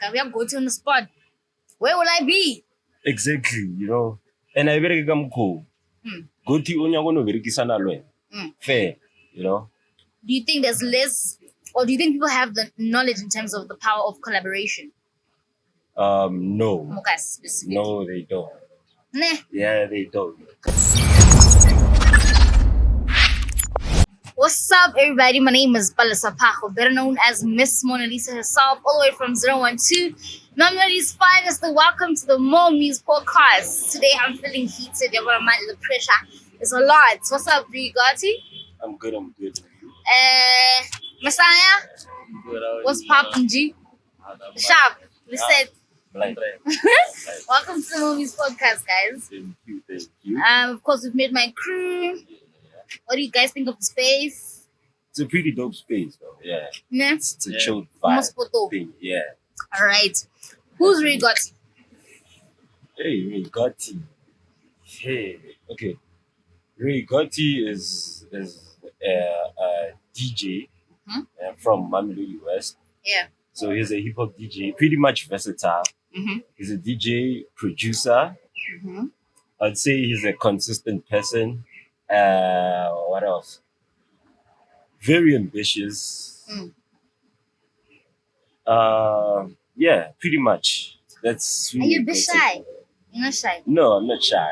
We are going to on the spot. Where will I be? Exactly, you know. And I very cool. Gotti onya gono very kisana lwen. Fair, you know. Do you think there's less, or do you think people have the knowledge in terms of the power of collaboration? No. Okay, specifically. No, they don't. Nah. Yeah, they don't. What's up, everybody? My name is Balasa Pajo, better known as Miss Mona Lisa herself, all the way from 012. Mamelodi's finest. Welcome to the Mormuse podcast. Today I'm feeling heated. You're gonna mind the pressure. It's a lot. What's up, REY GOTTY? I'm good. Messiah? What's poppin', G? Sharp. We said. Welcome to the Mormuse podcast, guys. Thank you. Of course, we've met my crew. What do you guys think of the space? It's a pretty dope space, though. Yeah. Yeah. It's a chilled vibe thing. Yeah. All right. Who's REY GOTTY? Hey, REY GOTTY. Hey, okay. REY GOTTY is a DJ from Mamelodi West. Yeah. So he's a hip hop DJ, pretty much versatile. He's a DJ, producer. I'd say he's a consistent person. What else? Very ambitious. Yeah, pretty much. That's. Are you a bit shy? You're not shy. No, I'm not shy.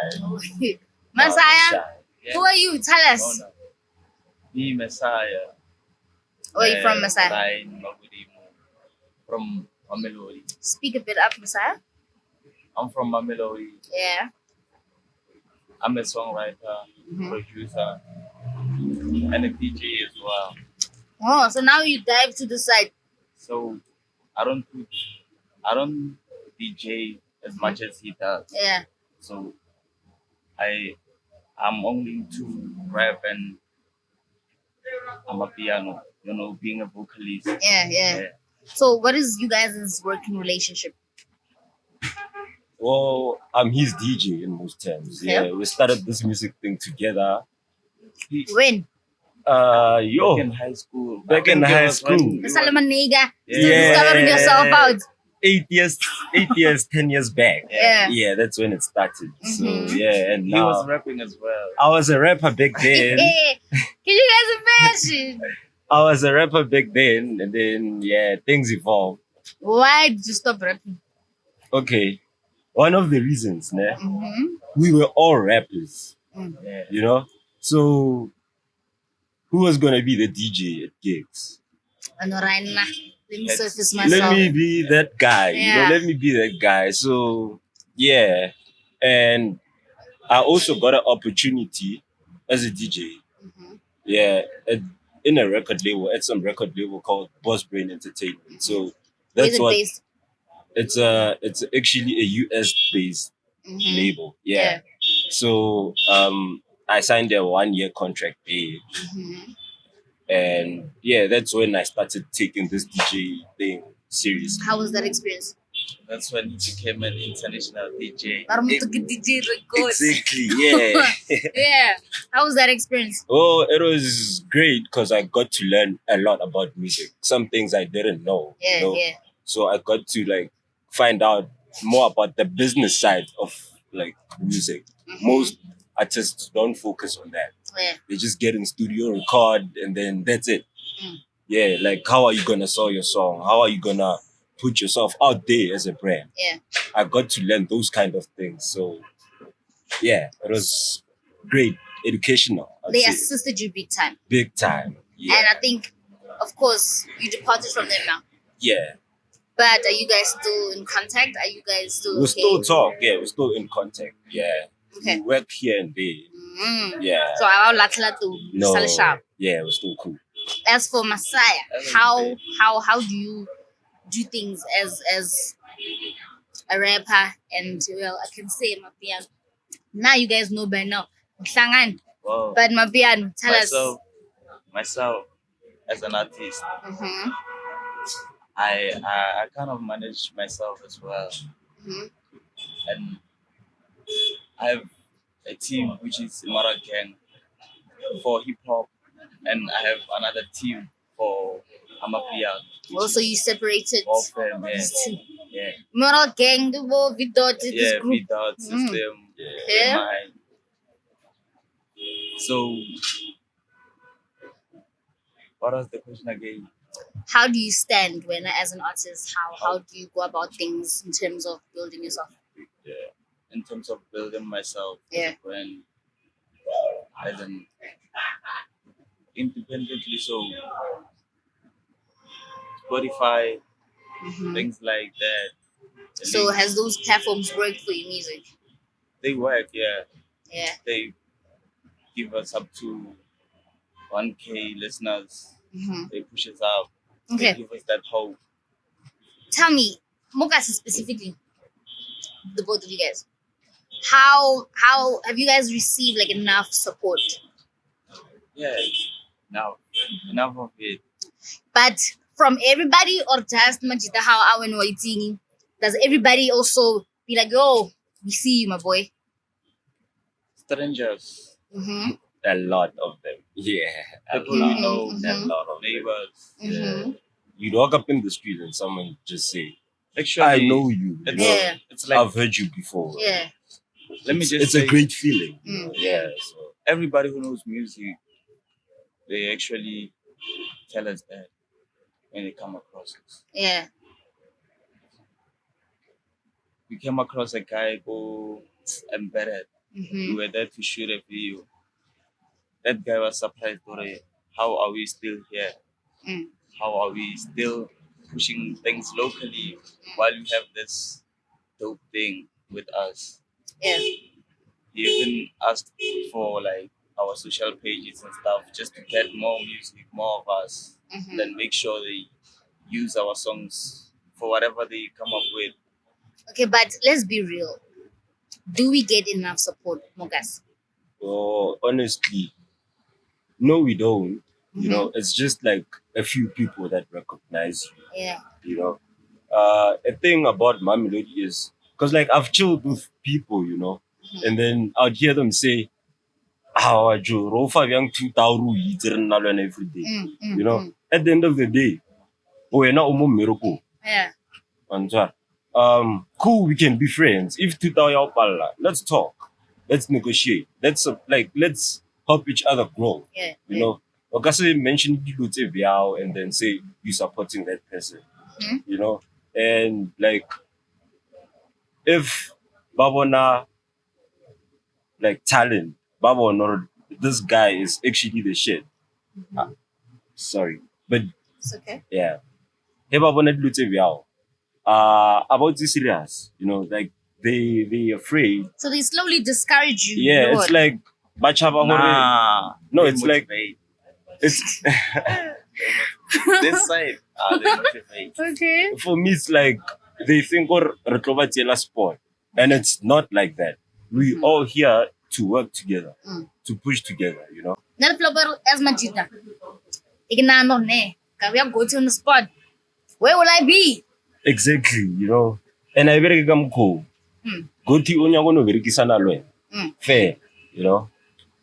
Messiah, who are you? Tell us. Me, Messiah. Where are you from, Messiah? From Mamelodi. Speak a bit up, Messiah. I'm from Mamelodi. Yeah. I'm a songwriter, producer, and a DJ as well. Oh, so now you dive to the side. So I don't DJ as much as he does. Yeah. So I'm only into rap and I'm a piano, being a vocalist. Yeah. So what is you guys' working relationship? Well, I'm his DJ in most terms. Okay. Yeah, we started this music thing together. When? Back in high school. Back in high school. Salman Nega. Still Yeah. discovering yourself out. 8 years, 10 years back. Yeah. That's when it started. So yeah, and He now was rapping as well. I was a rapper back then. Can you guys imagine? I was a rapper back then, and then things evolved. Why did you stop rapping? Okay, one of the reasons, we were all rappers, Yeah. So who was gonna be the DJ at gigs? Let me surface myself. Let me be that guy. Yeah. Let me be that guy. So yeah, and I also got an opportunity as a DJ. Yeah, in a record label, at some record label called Boss Brain Entertainment. So Where is that's it what based? it's actually a US based label. Yeah. So I signed a 1-year contract there. And that's when I started taking this DJ thing seriously. How was that experience? That's when he became an international DJ. DJ records. Exactly, yeah. Yeah. How was that experience? Oh, it was great because I got to learn a lot about music. Some things I didn't know. Yeah. So I got to find out more about the business side of music. Most artists don't focus on that. Yeah. They just get in studio, record, and then that's it. Yeah, how are you gonna sell your song? How are you gonna put yourself out there as a brand? Yeah. I got to learn those kind of things. So yeah, it was great, educational. I'd They say. assisted you big time. Big time. Yeah. And I think, of course, you departed from them now. Yeah. But are you guys still in contact? Are you guys still We okay? still talk. Yeah, we're still in contact. Yeah. Okay. We work here and there. Yeah. So I will to No. sell sharp. Yeah, we're still cool. As for Messiah, how do you do things as a rapper? And I can say Mapiano. Now you guys know by now. Tsakane. Wow. But Mapiano, tell us. Myself as an artist, I kind of manage myself as well. And I have a team which is Mara Gang for hip hop, and I have another team for Amapiano. Also, you separated All of them, yeah. these two. Yeah. Moral gang, without this Yeah, group. without system. Yeah. MI. So, what was the question again? How do you stand when, as an artist, how do you go about things in terms of building yourself? Yeah. In terms of building myself Yeah. as a brand, as an independently, so Spotify, things like that. So Links, has those platforms worked for your music? they work, yeah. Yeah. They give us up to 1K listeners. They push us up. Okay. They give us that hope. Tell me, Mokas specifically, the both of you guys, how have you guys received like enough support? Yeah. Now, enough of it. But from everybody or just Majida how I when waiting? Does everybody also be like, yo, we see you, my boy? Strangers, A lot of them. Yeah. A people lot. you know, A lot of them. neighbors. Yeah. You'd walk up in the street and someone just say, Actually, I know you. You It's, know, Yeah. it's like, I've heard you before. Yeah. let me just It's say, a great feeling. You know? Yeah. So everybody who knows music, they actually tell us that when they come across us. Yeah. We came across a guy who embedded. We were there to shoot a video. That guy was surprised, already. How are we still here? How are we still pushing things locally while we have this dope thing with us? Yeah. He even asked for like our social pages and stuff just to get more music, more of us, then make sure they use our songs for whatever they come up with. Okay, but let's be real. Do we get enough support, Mogas? honestly, no, we don't. You know, it's just like a few people that recognize you. Yeah. You know, a thing about Mamelodi is because like I've chilled with people, you know, and then I'd hear them say, "How Joe, Rofa young 2,000 every day." You know, at the end of the day, we're not miracle. Yeah. Cool, we can be friends. If 2,000 pala, let's talk. Let's negotiate. Let's help each other grow. Yeah. You know, Okase mentioned Viao and then say you supporting that person. You know, and like if Babona like talent, Babona, this guy is actually the shit. Sorry, but It's okay. yeah, hey Babona Viao. About this serious, you know, like they afraid. So they slowly discourage you. Yeah, you know it's what? like Bachaba Nah, No, they it's like motivate. it's This side, they motivate. Okay. for me. It's like they think or Retloba sport, and it's not like that. We all here to work together, to push together. You know. Not flopper as Majida. Ignano ne. Can we go to on the spot? Where will I be? Exactly, you know. And I very cool. Go to Onyagono very kisana fair, you know.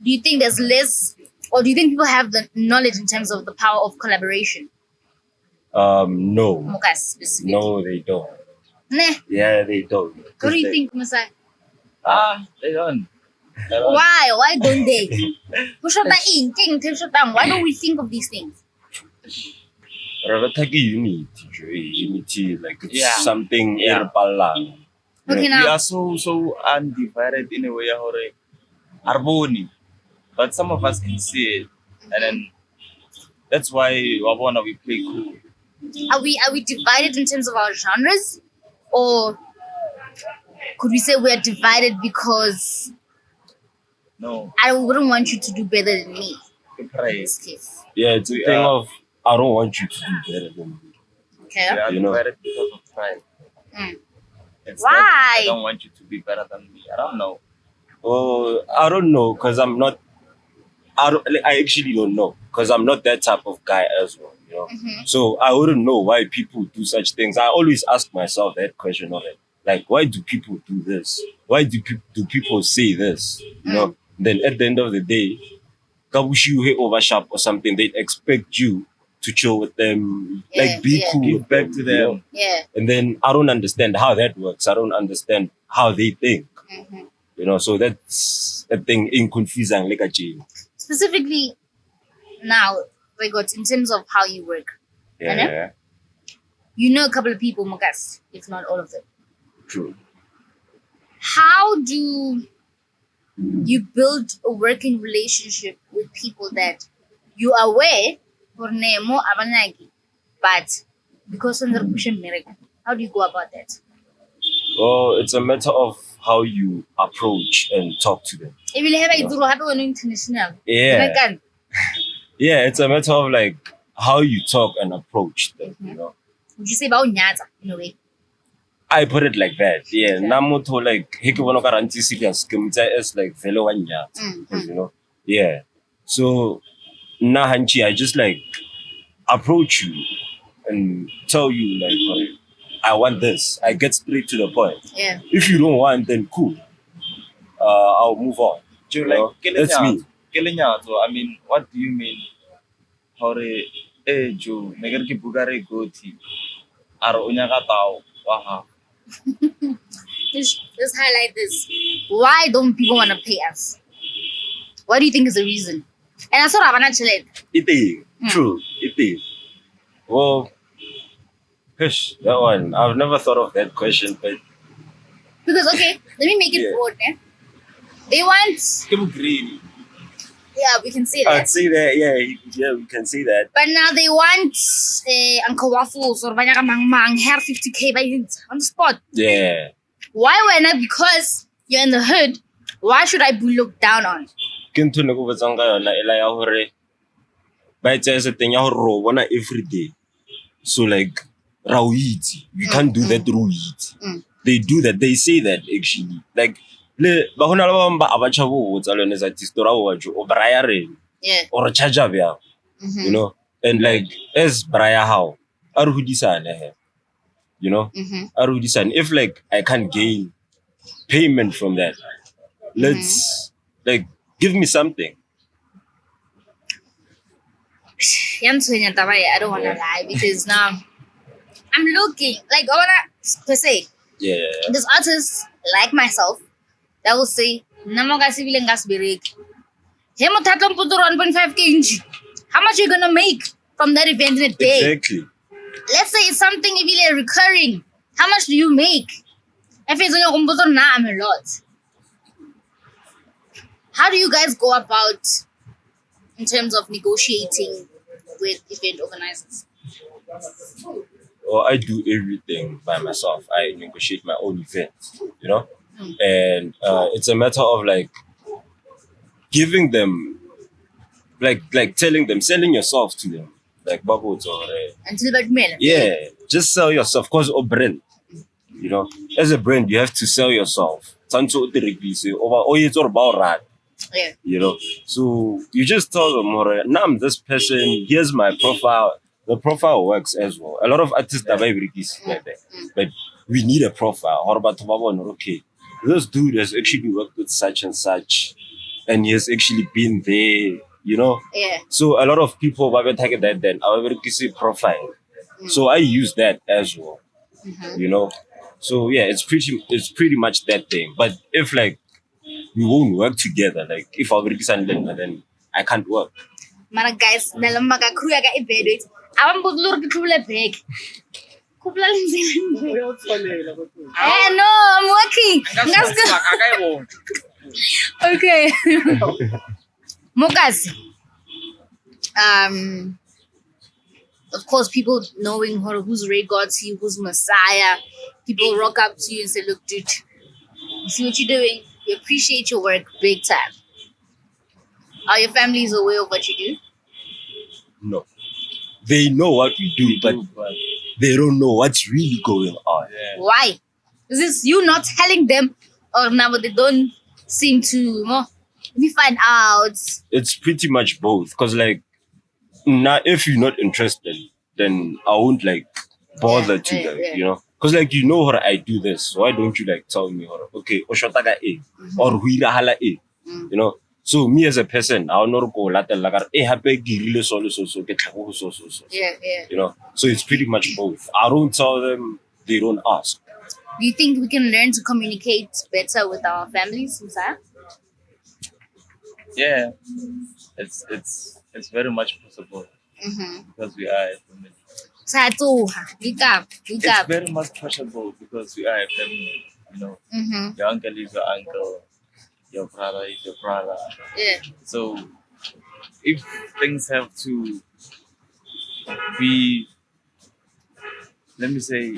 Do you think there's less, or do you think people have the knowledge in terms of the power of collaboration? No. Mokas specifically. No, they don't. Nah. Yeah, they don't. What do you think, Masai? They don't. Why? Why don't they? Why don't we think of these things? Unity, like it's Yeah. something Yeah. irreparable. Okay, We now. are so undivided in a way, Arboni. But some of us can see it, and then that's why Wabona we play cool. Are we divided in terms of our genres, or could we say we are divided because No, I wouldn't want you to do better than me the in praise. this case? Yeah, it's a We thing are- of I don't want you to do better than me. Okay. We are You know. divided because of pride. Mm. It's Why? Not, I don't want you to be better than me. I don't know. Oh, I don't know, cause I'm not. I actually don't know, cause I'm not that type of guy as well. You know, so I wouldn't know why people do such things. I always ask myself that question of it, like, why do people do this? Why do people say this? You know, then at the end of the day, Kabushi overshop or something, they expect you to chill with them, Yeah, like be yeah. cool Give with back them, to you them. know? Yeah. And then I don't understand how that works. I don't understand how they think. You know, so that's a thing in confusing like a chain. Specifically, now, we got in terms of how you work. Yeah, You know a couple of people, Mokas, if not all of them. true. How do you build a working relationship with people that you are aware for Nemo Abanagi, but because of the pushing miracle, how do you go about that? Well, it's a matter of how you approach and talk to them. If you have a happy when international, Yeah. Yeah, it's a matter of like how you talk and approach them, you know. Would you say about Nyaza in a way? I put it like that. Yeah. Namuto like Hikebono Garanti serious Kimita is like fellow one yard. You know? Yeah. So Nahanchi, I just like approach you and tell you like I want this. I get straight to the point. Yeah. If you don't want, then cool. I'll move on. Do you You know? That's me. Kelenyato, I mean, what do you mean? Hore Joe, Negerki Bugare Goti, Aronyagatao, Waha. Let's highlight this. Why don't people want to pay us? What do you think is the reason? And I saw that It is. True. It is. Well, gosh, that one. I've never thought of that question, but because okay, let me make it Yeah. broad. They want, Kim Green. yeah, we can say I'd that. say that. Yeah, we can say that. But now they want Uncle Waffles or Banyaka Mang Mang hair 50K on the spot. Yeah. Why not? Because you're in the hood. Why should I be looked down on? Kintu ne go botsang ka yona e la ya hore ba itse se teng ya hore ro bona every day. So like ra o itse. You can't do that ro itse. They do that. They say that actually. Like le ba hona le ba bang ba abatjha bo botsa le ne sa tistora o batho o braya re Yeah. or charger bya. You know? And like as braya how a re hodisane he. You know? A re hodisane. If like I can't gain payment from that, let's like give me something. I don't want to lie because now I'm looking like I wanna per se. Yeah. There's artists like myself that will say, "Namoga civilian gas berek. Hemo tatlong puto 1.5K inch. How much are you gonna make from that event in a day? Exactly. Let's say it's something really recurring. How much do you make? If it's on your computer, nah, I'm a lot. How do you guys go about in terms of negotiating with event organizers? Well, I do everything by myself. I negotiate my own events, you know? And it's a matter of like giving them, like telling them, selling yourself to them. Like, Babu, Until about mail. yeah, just sell yourself. Of course, a brand, you know, as a brand, you have to sell yourself. Yeah. You know, so you just tell them, now I'm this person, here's my profile. The profile works as well. A lot of artists are very like that, but we need a profile. How about okay, this dude has actually worked with such and such, and he has actually been there, you know. Yeah. So a lot of people have taken that then our very profile. So I use that as well, you know. So yeah, it's pretty much that thing. But if like we won't work together, like if I already then I can't work. Mara guys, nalamaka crew aga ibedwe. Abang budlur ke khule bag. Kupla lenzi. No, I'm working. Okay. Mokas. Of course, people knowing who's Ray Gotti, who's Messiah, people rock up to you and say, "Look, dude, you see what you're doing. We appreciate your work big time." Are your families aware of what you do? No. They know what we do, but they don't know what's really going on. Yeah. Why? Is this you not telling them, or now they don't seem to? Let me find out. It's pretty much both. Because like now if you're not interested, then I won't like bother to like, you know. Because like you know how I do this. Why don't you like tell me how okay, Oshotaga A or Huirahala A? You know? So me as a person, I'll not go latela ka re, eh hape ke rile so ke tlhago so. Yeah, yeah. You know, so it's pretty much both. I don't tell them, they don't ask. Do you think we can learn to communicate better with our families, Messiah? Yeah, it's very much possible because we are a family. It's very much possible because we are a family. You know, your uncle is your uncle, your brother is your brother. Yeah. So if things have to be, let me say,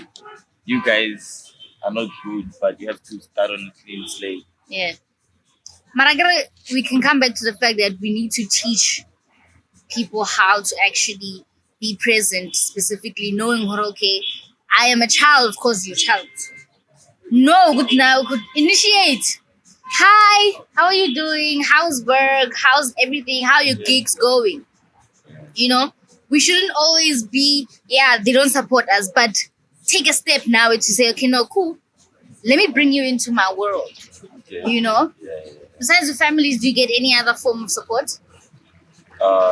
you guys are not good, but you have to start on a clean slate. Yeah. Maragara, we can come back to the fact that we need to teach people how to actually be present, specifically knowing what, okay, I am a child, of course you're a child. No, good now, could initiate. Hi, how are you doing? How's work? How's everything? How are your gigs going? You know, we shouldn't always be, yeah, they don't support us, but take a step now to say, okay, no, cool. Let me bring you into my world. You know? Yeah. Besides the families, do you get any other form of support?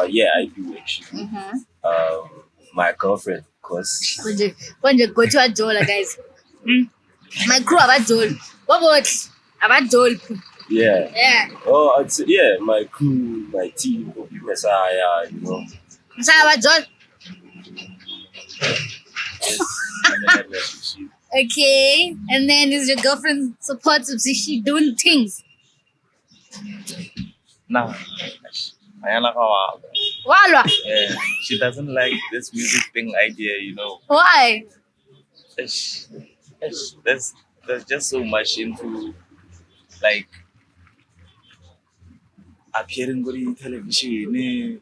Yeah, I do actually. My girlfriend, of course. When you go to a Jola, guys. My crew about Joel. What about Joel? Yeah. Yeah. Oh, I'd say, yeah, my crew, my team, Messiah, you know. So about Joel. Yes, I'm in that relationship. Okay. And then is your girlfriend supportive? Is she doing things? Nah, ayana kawawa. Walwa. Yeah, she doesn't like this music thing idea, you know. Why? Ish, there's just so much into like appearing on television,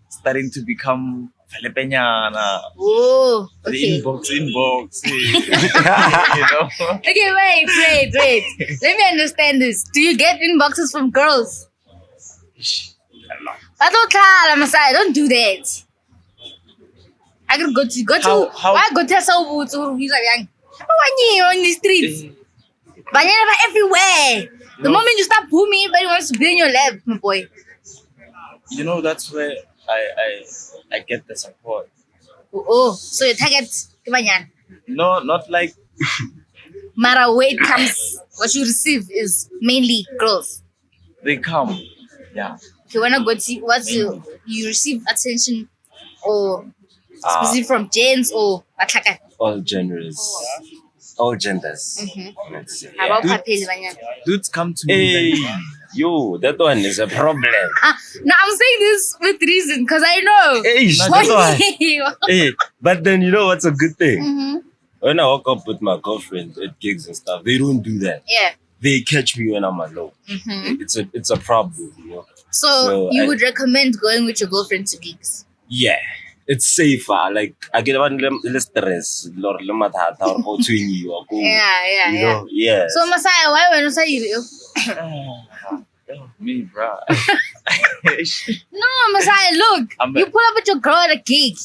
starting to become Filipeñana, Oh, the okay. inbox, you know. Okay, wait. Let me understand this. Do you get inboxes from girls? Ish, a lot. But don't Messiah, don't do that. I could go to How- why go to so to he's like on the streets. But you're never everywhere. The No. moment you start booming, everybody wants to be in your lap, my boy. You know, that's where I get the support. Oh, so your target, Kibanyan. No, not like Matter where it comes, what you receive is mainly girls. they come. Yeah. If you wanna go to what you receive attention or specific from gents or atlaka. All genders. All genders. Let's say. How about Dude. Papeli Banyan? Dudes come to me. Hey, Like, yo, that one is a problem. No, I'm saying this with reason because I know. Hey, No, that one. Mhm. Hey, but then you know what's a good thing? When I walk up with my girlfriend at gigs and stuff, they don't do that. Yeah. They catch me when I'm alone. It's a problem, you know. So you I- would recommend going with your girlfriend to gigs? Yeah, it's safer. Like I get one less stress, or mathata, or go twingy, or go. Yeah. You know, yeah. So Messiah, why when you say you? me, bro. No, Messiah, look. I'm a- You pull up with your girl at a gig.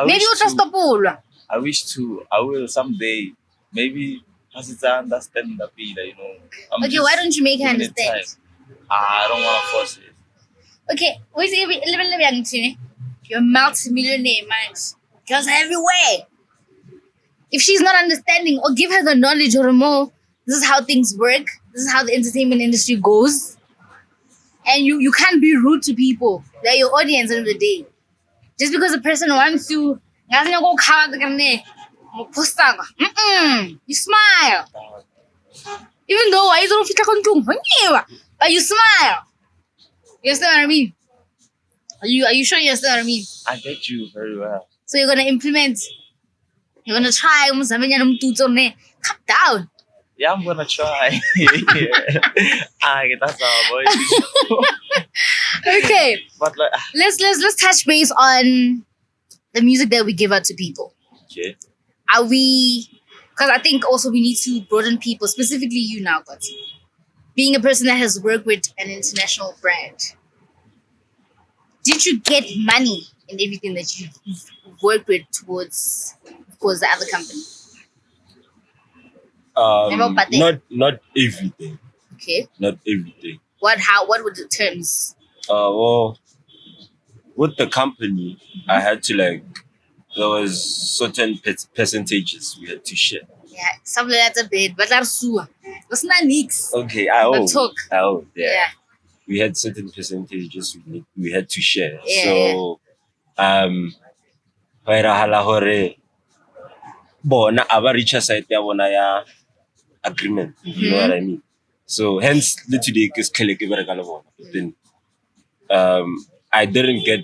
Maybe you just stop all. I wish to. I will someday. Maybe as it's understand the beat, you know. I'm Okay, just why don't you make her giving it understand? time. I don't want to force it. Okay, wait, you're a multi-millionaire, man. Girls are everywhere. If she's not understanding, or give her the knowledge or more, this is how things work. This is how the entertainment industry goes. And you can't be rude to people. They're your audience at the end of the day. Just because a person wants to, you smile. Even though I don't feel but you smile. You understand what I mean? Are you sure you understand what I mean? I get you very well. So you're gonna implement. You're gonna try. Calm down. Yeah, I'm gonna try. That's our boy. Okay, But like, let's touch base on the music that we give out to people. okay. Are we? Because I think also we need to broaden people, specifically you now, Gotti. Being a person that has worked with an international brand, did you get money in everything that you've worked with towards the other company? Never, but then- Not everything. Okay. Not everything. What were the terms? Well, with the company, I had to like, there was certain percentages we had to share. Yeah, something like that a bit, but that's What's not nix? Okay, Talk. yeah. We had certain percentages we had to share. Yeah, So, ba irahala hore bona aba reach side ya bona ya agreement. You know what I mean? So hence the today is but then I didn't get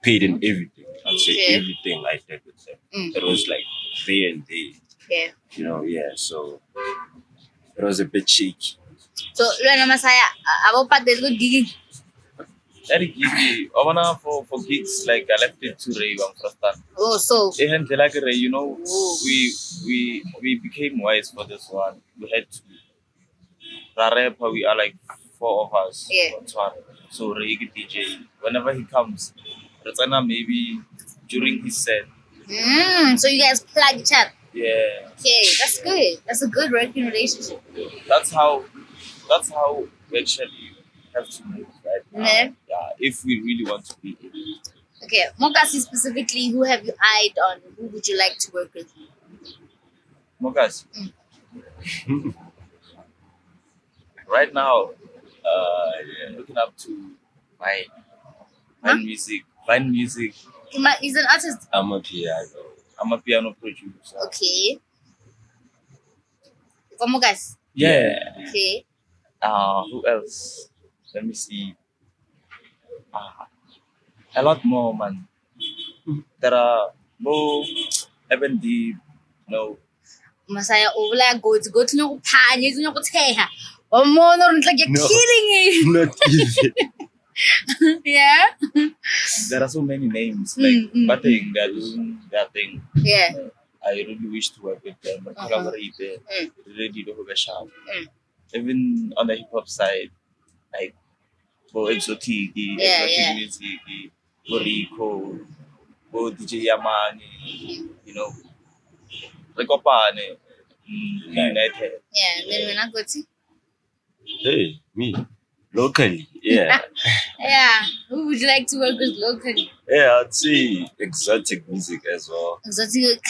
paid in everything. I'd say everything I did with them. It was like day and day. Yeah. You know, so it was a bit shaky. So Messiah, about the gig. That gig, for gigs, like I left it to Ray one first time. Oh, so And like Ray, we became wise for this one. We had to. Rarepa, we are like 4 of us. Yeah. So Ray DJ, whenever he comes, Ratana maybe during his set. So you guys plug each other. Yeah. Okay, that's good. That's a good working relationship. That's how we actually have to move right now. Yeah, if we really want to be in. Okay, Mokasi specifically, who have you eyed on? Who would you like to work with? Mokasi. Right now, looking up to Vine Music. He's an artist. I'm a piano. I'm a piano producer. Okay. For Mokasi. Yeah. Okay. Who else? Let me see. A lot more, man. There are more F&D, Messiah, over go to no pan, you know what's here. Or more, like you're kidding me. Not even. Yeah. There are so many names, like but they're doing their thing. Yeah. I really wish to work with them and collaborate. Really do a sharp. Even on the hip hop side, like for exotic music, for Rico, for DJ Yamani, Recopane, United. Yeah, and then when I go to Hey, me. Locally, yeah. yeah. Who would you like to work with locally? Yeah, I'd say exotic music as well. Exotic,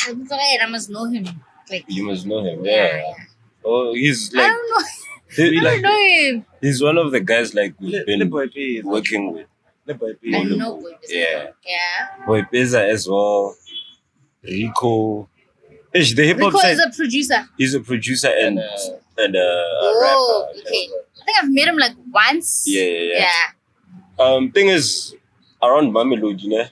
I must know him. Like You must know him, yeah. Oh, he's I like don't know. I don't know him. he's one of the guys like we've been Boy working with. I know Boy Pizza. Yeah. Boy Pizza as well. Rico. The hip hop Rico side. is a producer. He's a producer and a Oh, rapper. okay. I think I've met him like once. Yeah. Thing is, around Mamelodi, né?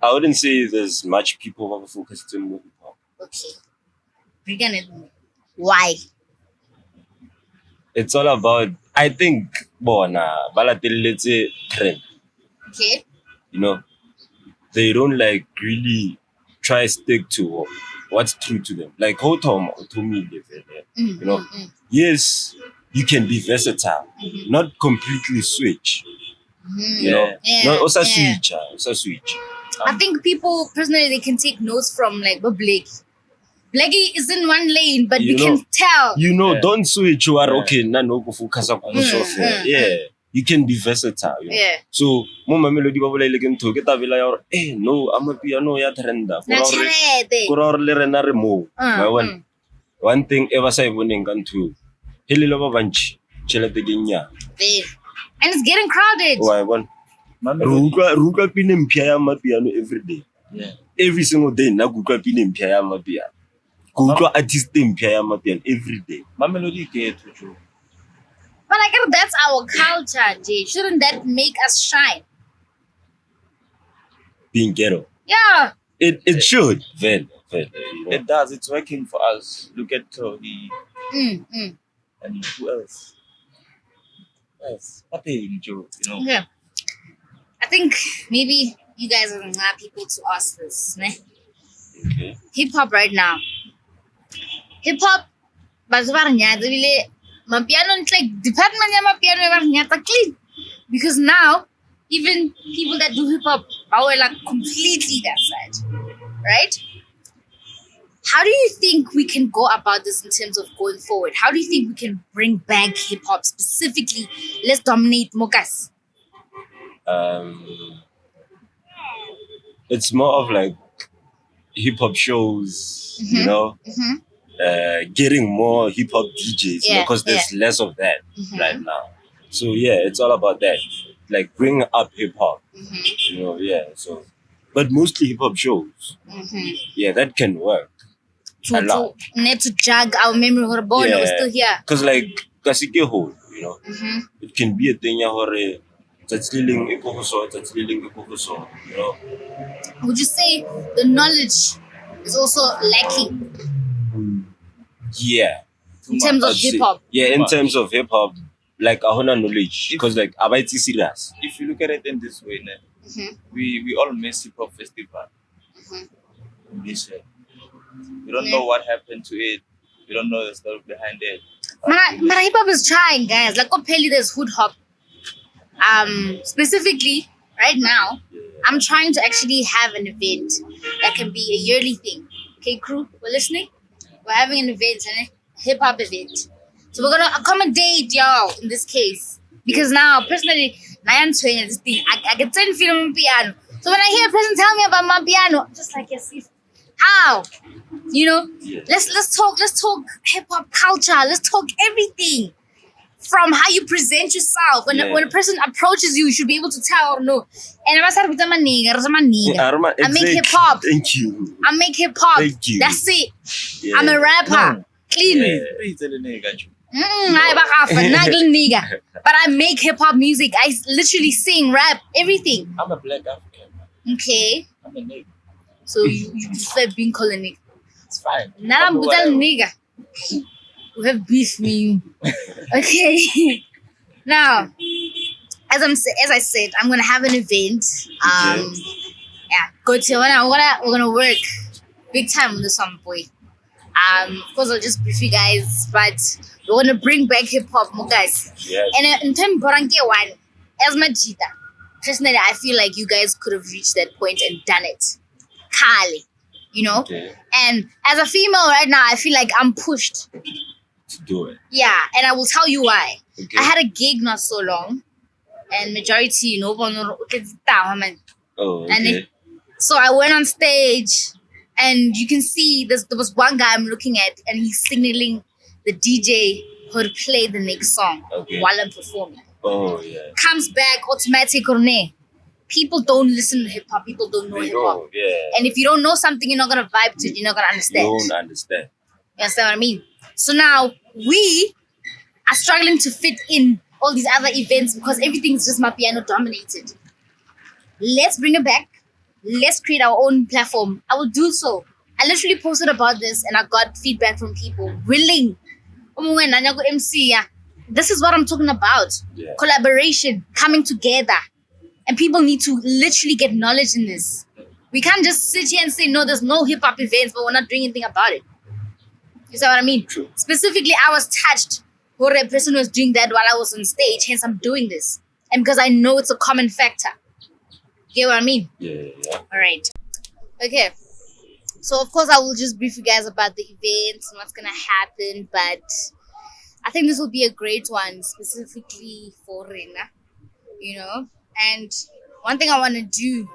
I wouldn't say there's much people who are focused on hip hop. Okay. We're gonna why? It's all about, I think, let's say trend. Okay. They don't like really try stick to what's true to them. Like how Tom to me, yes, you can be versatile, not completely switch. Not also switch. I think people personally they can take notes from like Blakey. Blakey is in one lane, but we can tell. Don't switch. You are okay. No go focus on software. You can be versatile. Yeah. So, mo Mamelodi ba bolela ke ntho ke tabela ya gore no I'm a piano ya trenda. Gore le rena re mo. One thing ever sa iboneng ka ntho. Helelo ba bantshi tšhelete ke nya. And it's getting crowded. Why one? Ruka pine mpia ya mapiano every day. Yeah. Every single day na kuka pine mpia ya mapiano. Kuka artist mpia ya mapiano every day. Mamelodi ke to. But I guess that's our culture, Jay. Shouldn't that make us shine? Being ghetto. Yeah. It should. Then. It does. It's working for us. Look at Tony. And who else? Yes. Yeah. I think maybe you guys are not people to ask this. Ne? Okay. Hip hop right now. Hip hop, my piano is like department ya piano clean. Because now even people that do hip hop are like completely that side. Right? How do you think we can go about this in terms of going forward? How do you think we can bring back hip hop specifically? Let's dominate Mokas. It's more of like hip hop shows, you know, getting more hip hop DJs, you know, because there's less of that right now. So yeah, it's all about that, like bring up hip hop, you know. Yeah, so but mostly hip hop shows. Yeah, that can work a lot. Need to jog our memory or born Yeah. we're still here. Because like kasike hole, you know, it can be a thing ya hore that's leading you know. Would you say the knowledge is also lacking Yeah. in terms of I'd say. hip hop? Yeah, in terms of hip hop, like a whole knowledge. Because like about serious. If you look at it in this way, we all miss hip hop festival this year. We don't know what happened to it. We don't know the story behind it. But hip hop is trying, guys. Like Kopeli, there's hood hop. Specifically, right now, I'm trying to actually have an event that can be a yearly thing. Okay, crew, we're listening. We're having an event, a hip hop event. So we're gonna accommodate y'all in this case because now, personally, this thing, I can turn film piano. So when I hear a person tell me about my piano, I'm just like, yes, how? You know, let's talk hip hop culture. Let's talk everything from how you present yourself. When a person approaches you, you should be able to tell or no. And I said, I'm a nigga. I make hip hop. Thank you. I make hip hop. Thank you. That's it. Yeah. I'm a rapper. Clean. Nigga. But I make hip hop music. I literally sing, rap, everything. I'm a black African man. Okay. I'm a nigga. So you prefer being called a nigga? It's fine. Now I'm a nigga. We have beef, me. Okay. Now, as I said, I'm gonna have an event. Yeah, go to we're gonna work big time on this one, boy. Of course, I'll just brief you guys, but we want to bring back hip hop, more guys. Yes. And in terms of one, as my cheetah, personally, I feel like you guys could have reached that point and done it. Kali, you know? Okay. And as a female right now, I feel like I'm pushed To do it. Yeah, and I will tell you why. Okay. I had a gig not so long, and majority, you know, Oh, okay. and so I went on stage, and you can see there was one guy I'm looking at, and he's signaling the DJ who to play the next song while I'm performing. Oh yeah. Comes back automatic or nay. People don't listen to hip hop. People don't know They hip hop. don't, yeah. And if you don't know something, you're not gonna vibe to it. You're not gonna understand. You don't understand. You understand what I mean? So now we are struggling to fit in all these other events because everything's just my piano dominated. Let's bring it back. Let's create our own platform. I will do so. I literally posted about this and I got feedback from people willing. MC, yeah. This is what I'm talking about. Yeah. Collaboration, coming together. And people need to literally get knowledge in this. We can't just sit here and say, no, there's no hip hop events, but we're not doing anything about it. You see what I mean? True. Specifically, I was touched where a person was doing that while I was on stage, hence I'm doing this. And because I know it's a common factor. You get what I mean? Yeah. All right. Okay. So, of course, I will just brief you guys about the events and what's going to happen. But I think this will be a great one, specifically for Rena, you know. And one thing I want to do,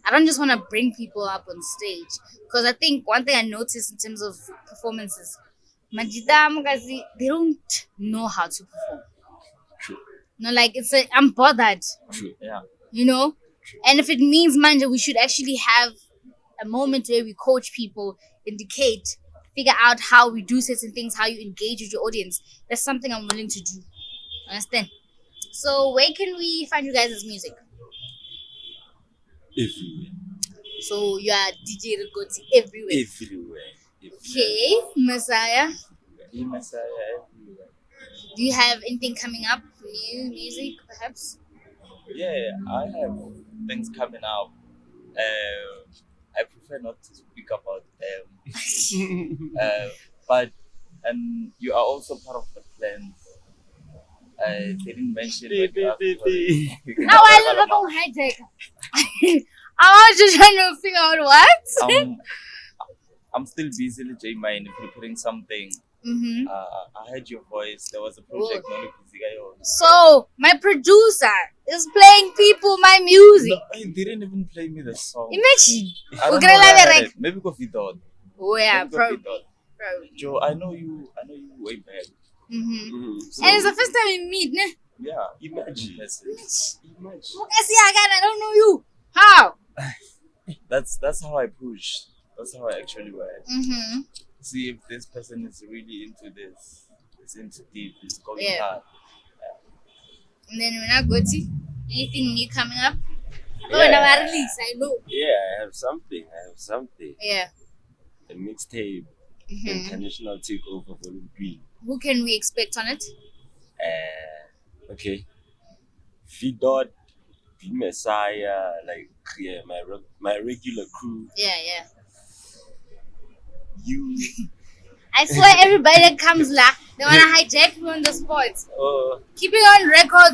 I don't just want to bring people up on stage. Because I think one thing I noticed in terms of performances, Majida, they don't know how to perform. True. No, like, I'm bothered. True. Yeah. You know? And if it means, manja, we should actually have a moment where we coach people, indicate, figure out how we do certain things, how you engage with your audience. That's something I'm willing to do. Understand? So where can we find you guys' music? Everywhere. So you are DJ REY GOTTY everywhere. Everywhere. Okay, Messiah. MESSIAH everywhere. Do you have anything coming up? New music, perhaps? Yeah, I have things coming out. I prefer not to speak about them. But you are also part of the plans. They didn't mention it. No, I don't hijack. I was just trying to figure out what. I'm still busy with J Mine preparing something. I heard your voice. There was a project. So my producer is playing people my music. No, he didn't even play me the song. Imagine. I don't We're know gonna why I live had it it. Maybe Coffee Dot. Oh yeah, Maybe probably. Coffee Dot. Joe, I know you way back. So, And it's the first time we meet, ne? yeah, imagine. Imagine. I don't know you. How? That's how I push. That's how I actually work. See if this person is really into this. Is into deep. Is going hard. And then when I go to anything new coming up? Yeah. Oh, now I release, I know. Yeah, I have something. Yeah. A mixtape. International Takeover Volume 3. Who can we expect on it? Okay. Dot, MESSIAH, like my regular crew. Yeah. You. I swear everybody that comes la, they wanna hijack me on the spot. Keep it on record.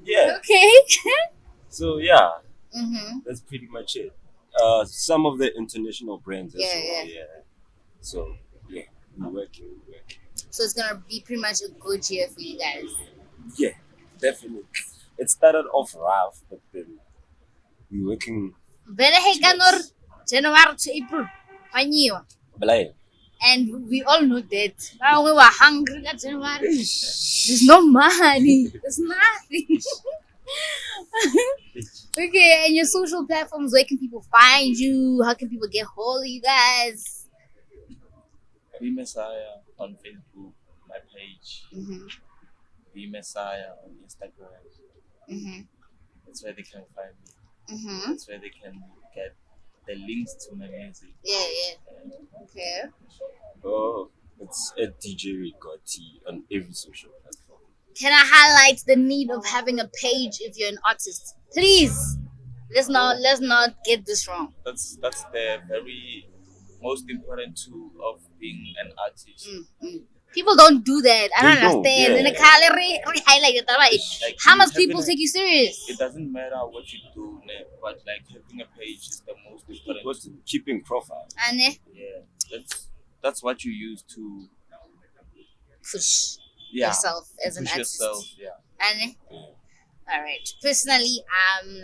Yeah. Okay. So yeah, that's pretty much it. Some of the international brands as well. Yeah. So yeah, we're working. So it's gonna be pretty much a good year for you guys. Yeah, definitely. It started off rough, but then we're working. January to April. Panyiwa. Blame. And we all know that. Now we were hungry at January. There's no money. There's nothing. Okay, and your social platforms, where can people find you? How can people get hold of you guys? Be Messiah on Facebook, my page. Be Messiah on Instagram. That's where they can find me. That's where they can get the links to my music. Yeah. Okay. Oh, it's a DJ REY GOTTY on every social platform. Can I highlight the need of having a page if you're an artist? Please. Let's not get this wrong. That's the very most important tool of being an artist. People don't do that. I don't They don't, understand. yeah. And the highlight it. Like How much having people a- take you serious? It doesn't matter what you do, but like having a page is the most important. What's keeping profile? And Yeah, that's what you use to push yeah yourself as an push artist. yourself. Yeah. And all right. Personally,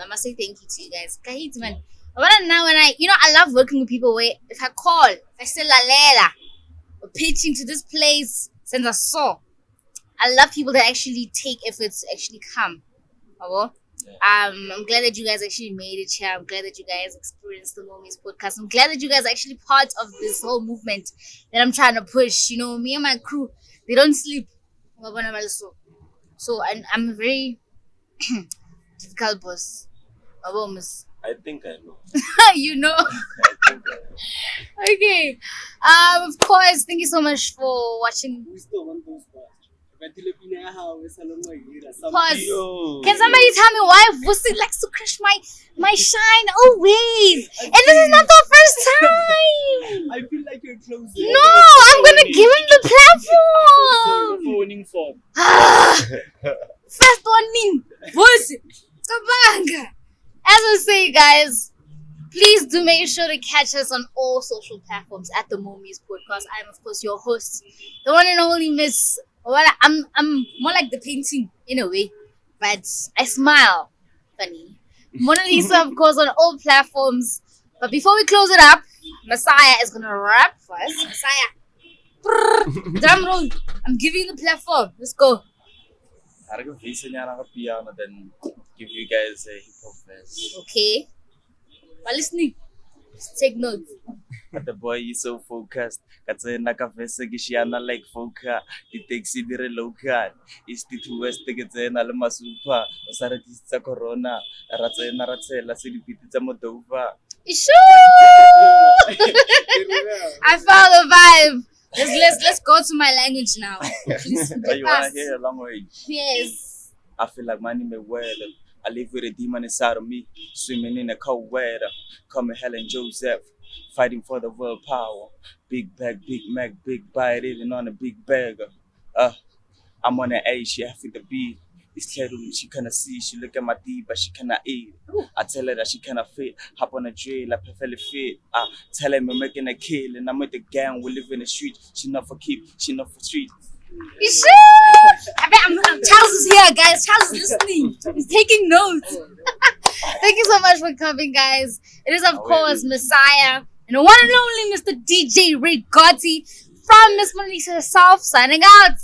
I must say thank you to you guys. Kahit man. But now when I love working with people where if I call, if I say la lela or pitching to this place since I saw. I love people that actually take efforts to actually come. I'm glad that you guys actually made it here. I'm glad that you guys experienced the Mormuse podcast. I'm glad that you guys are actually part of this whole movement that I'm trying to push. You know, me and my crew, they don't sleep. So I'm a very difficult boss. I think I know. You know. I think Okay. Of course, thank you so much for watching. We still want those bars. Pause. Can somebody tell me why Vusi likes to crush my shine always? And this is not the first time. I feel like you're closing. No, I'm gonna give him the platform. Phoning form. First warning, Vusi. Kabanga. As I say, guys, please do make sure to catch us on all social platforms at the Mormuse podcast. I am, of course, your host, the one and only Miss. Well, I'm more like the painting in a way, but I smile. Funny. Mona Lisa, of course, on all platforms. But before we close it up, Messiah is gonna rap for us. Messiah, drum roll. I'm giving you the platform. Let's go. I can face piano, then give you guys a hip hop verse. Okay. But listening. Just take notes. But the boy is so focused. Katsena ka verse kishiana like foka. The taxi dire local. Is the two west katsena le masupa. Osara tisa corona. Ratsena ratsela se dipiti tsa modova. I found the vibe. Let's go to my language now. Please, You wanna hear a long way? Yes. I feel like money may well. I live with a demon inside of me, swimming in a cold weather. Call me Helen Joseph, fighting for the world power. Big bag, Big Mac, big bite, even on a big bag. I'm on an A, she have with the B. It's clear to me, she kinda see, she look at my D, but she kinda eat. I tell her that she kinda fit, hop on a drill, like perfectly fit. I tell her we're making a kill, and I'm with the gang, we live in the street. She not for keep, she not for street. You should. Charles is here, guys. Charles is listening. He's taking notes. Thank you so much for coming, guys. It is, of course, Messiah and the one and only Mr. DJ REY GOTTY from Miss Mona Lisa herself, signing out.